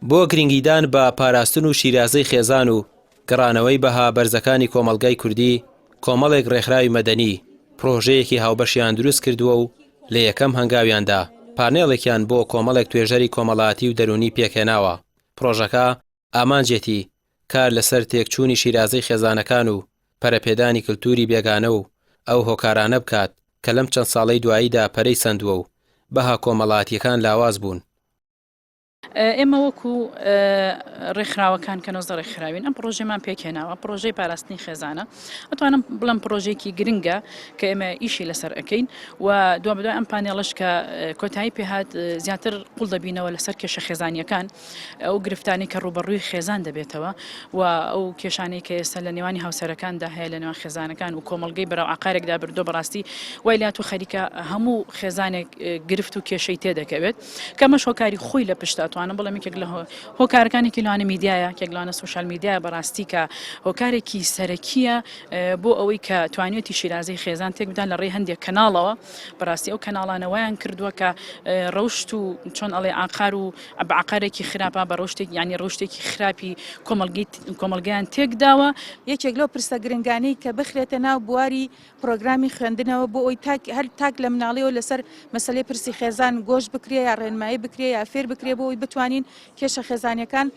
بۆ گرنگیدان بە پاراستن و شیرازەی خێزان و گەڕانەوەی بەها بەرزەکانی کۆمەڵگای کوردی کۆمەڵێک ڕێکخراوی مەدەنی پرۆژەیەکی هاوبەشیان دروست کردووە و لە یەکەم هەنگاویاندا پانێڵێکیان بۆ کۆمەڵێک توێژەری کۆمەڵایەتی و دەرونی پێکهێناوە. پرۆژەکە ئامانجێتی کار لەسەر تێکچوونی شیرازەی خێزانەکان و پەرەپێدانی کللتوری بێگانە و ئەو هۆکارانە بکات کە لەم چەند ساڵەی دواییدا پەرەی سندووە و بەها کۆمەڵایەتیەکان لاواز بوون. ئێمە وەکو ڕێکخراوەکان کە نۆزە ڕێکخراوین ئەم پرۆژێمان پێکهێناوە پرۆژەی پاراستنی خێزانە ئەتوانم بڵم پرۆژێکی گرنگە کە ئێمە ئیشی لەسەر ئەەکەین و دو بدوای ئەم پانێڵش کە کۆتایی پێهات زیاتر قوڵ دەبینەوە لەسەر کێشە خێزانیەکان ئەو گرفتانی کە ڕوبەڕووی خێزان دەبێتەوە و ئەو کێشانەی کە ئێستا لە نێوانی هاوسەرەکاندا هەیە لە نێوان خێزانەکان و کۆمەڵگەی بەراو عقارێکدا بردۆ بەڕاستی وای لات و خەریکە هەموو خێزانێک گرفت و کێشەی تێدەکەوێت کەمەش هۆکاری خۆی لە پشت ئەتوانم بڵێم یەکێک لە هۆکارەکانێکی لەوانە میدیایە کێک لەوانە سوشال میدیایە بەڕاستی کە هۆکارێکی سەرەکیە بۆ ئەوەی کە توانێتی شیرازەی خێزان تێک بدان لە ڕێی هەندێک کەناڵەوە بەڕاستی ئەو کەناڵانەوەیان کردووە کە ڕەوشت و چۆن ئەڵێ عقار و عقارێکی خراپە بە ڕۆشتێک ینی ڕۆشتێکی خراپی کۆمەلگەیان تێکداوە. یەکێک لەو پرسە گرنگانەی کە بخرێتە ناو بواری پرۆگرامی خوێندنەوە بۆ ئەوی هەر تاک لە مناڵیەوە لەسەر مەسەلەی پرسی خێزان گۆشت بکرێ یا ڕێنمایی بکرێ یا فێر بکرێ بۆ ئەوی بتوانین کێشە خێزانیەکان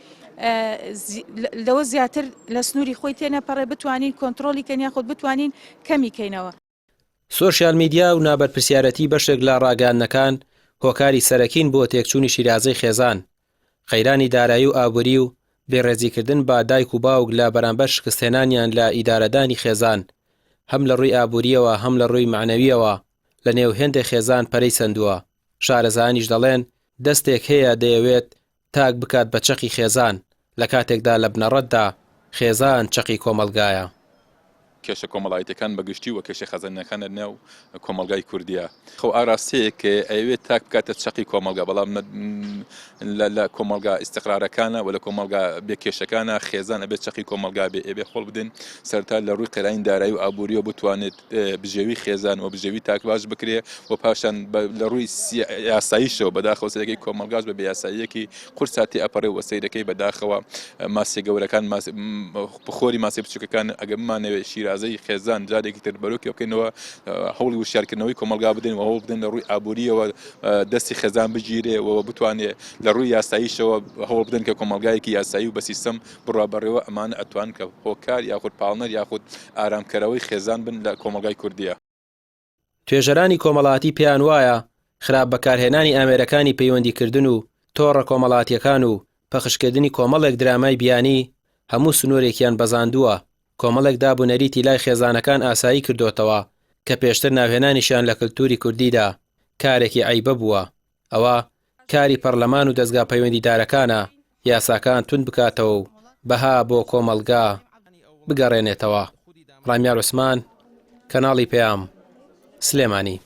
لەوە زیاتر لە سنووری خۆی تێنەپەڕێ بتوانین کۆنتترۆلی کەنیا خۆت بتوانین کەمی کەینەوە. سۆشیال میدیا و نابەرپرسیارەتی بەشێک لە ڕاگەاندنەکان هۆکاری سەرەکین بۆ تێکچوونی شیرازەی خێزان، خەیرانی دارایی و ئابووری و بێڕێزیکردن با دایک و باوک لە بەرامبەر شکستێنانیان لە ئیدارەدانی خێزان هەم لە ڕووی ئابووریەوە هەم لە ڕووی معنەویەوە لە نێو هێندێک خێزان پەرەی سندووە. شارەزانیش دەڵێن دەستێک هەیە دەیەوێت تاک بکات بە چەقی خێزان لە کاتێکدا لە بنەڕەتدا خێزان چەقی کۆمەلگایە. کێشە کۆمەڵایەتەکان بەگشتی وە کێشە خەزانەکانە نێو کۆمەلگای کوردیە. خەو ئاراستەیە کە ئەوێت تاک بکاتە چەقی کۆمەلگا بەڵام لە کۆمەلگا ئیستقرارەکانە و لە کۆمەلگا بێکێشەکانە خێزان ئەبێت چەقی کۆمەلگا بێ ئەبێ خۆڵ بدەن سەرتا لە ڕووی قەرانی دارایی و ئابووریەوە بتوانێت بژێوی خێزان و بژێوی تاک باش بکرێ و پاشان لە ڕووی یاساییشەوە بەداخەوە سەرەکەی کۆمەلگاش بە یاساییەکی قورساتی ئەپەڕێ و سەیرەکەی بەداخەوە ماسی گەورەکان بخۆری ماسی بچووکەکان ئەگەمانەوێت شیرازەی خێزان جارێکی تر بەرۆکی بکەینەوە هەوڵی وشارکردنەوەی کۆمەلگا بدەین و هەوڵ بدەن لە ڕووی ئابووریەوە دەستی خێزان بگیرێ و بتوانێت لە ڕووی یاساییشەوە هەوڵ بدەن کە کۆمەلگایەکی یاسایی و بە سیستەم بڕابەڕێەوە ئەمانە ئەتوان کە هۆکار یاخود پاڵنەر یاخود ئارامکەرەوەی خێزان بن لە کۆمەلگای کوردیە. توێژەرانی کۆمەڵایەتی پێیان وایە خراپ بەکارهێنانی ئامێرەکانی پەیوەندیکردن و تۆڕە کۆمەڵایەتیەکان و پەخشکردنی کۆمەڵێک درامای بیانی هەموو سنوورێکیان بەزاندووە کۆمەڵێک دابوونەریتی لای خێزانەکان ئاسایی کردوتەوە کە پێشتر ناوهێنانیشان لە کللتوری کوردیدا کارێکی عیبە بووە. ئەوە کاری پەرلەمان و دەستگا پەیوەندیدارەکانە یاساکان تون بکاتەوە و بەها بۆ کۆمەلگا بگەڕێنێتەوە. ڕامیار عوسمان، کەناڵی پێام، سلێمانی.